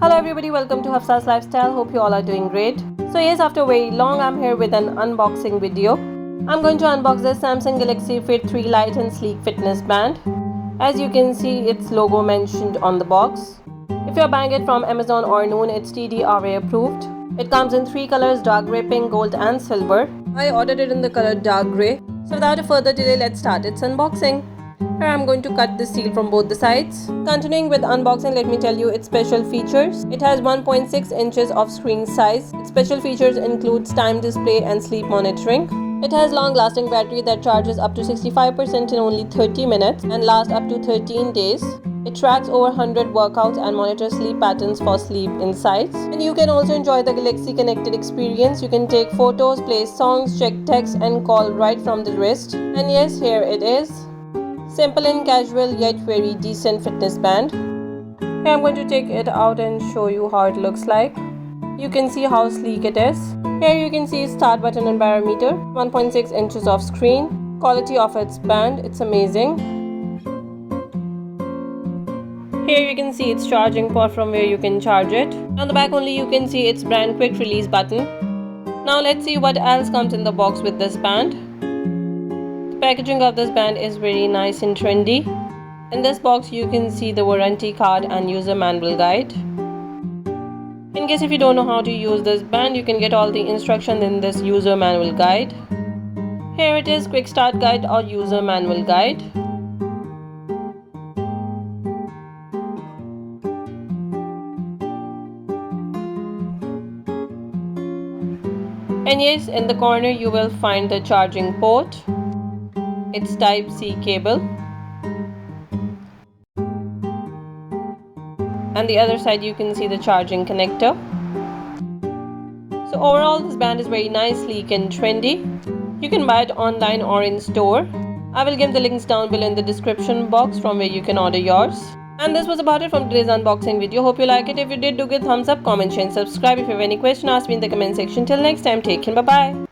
Hello everybody, welcome to Hafsa's Lifestyle. Hope you all are doing great. So yes, after very long I'm here with an unboxing video. I'm going to unbox the Samsung Galaxy Fit3 Light and Sleek Fitness Band. As you can see, its logo mentioned on the box. If you're buying it from Amazon or Noon, it's TDRA approved. It comes in 3 colors: dark grey, pink, gold and silver. I ordered it in the color dark grey. So without a further delay, let's start its unboxing. Here I'm going to cut the seal from both the sides. Continuing with unboxing, let me tell you its special features. It has 1.6 inches of screen size. Its special features includes time display and sleep monitoring. It has long-lasting battery that charges up to 65% in only 30 minutes and lasts up to 13 days. It tracks over 100 workouts and monitors sleep patterns for sleep insights. And you can also enjoy the Galaxy Connected experience. You can take photos, play songs, check text and call right from the wrist. And yes, here it is. Simple and casual yet very decent fitness band. Here I'm going to take it out and show you how it looks like. You can see how sleek it is. Here you can see its start button and barometer, 1.6 inches of screen. Quality of its band, it's amazing. Here you can see its charging port from where you can charge it. On the back only you can see its brand quick release button. Now let's see what else comes in the box with this band. The packaging of this band is very nice and trendy. In this box you can see the warranty card and user manual guide. In case if you don't know how to use this band, you can get all the instructions in this user manual guide. Here it is, quick start guide or user manual guide. And yes, in the corner you will find the charging port. It's Type-C cable. And the other side you can see the charging connector. So overall this band is very nice, sleek and trendy. You can buy it online or in store. I will give the links down below in the description box from where you can order yours. And this was about it from today's unboxing video. Hope you like it. If you did, do give thumbs up, comment, share and subscribe. If you have any question, ask me in the comment section. Till next time, take care, bye bye.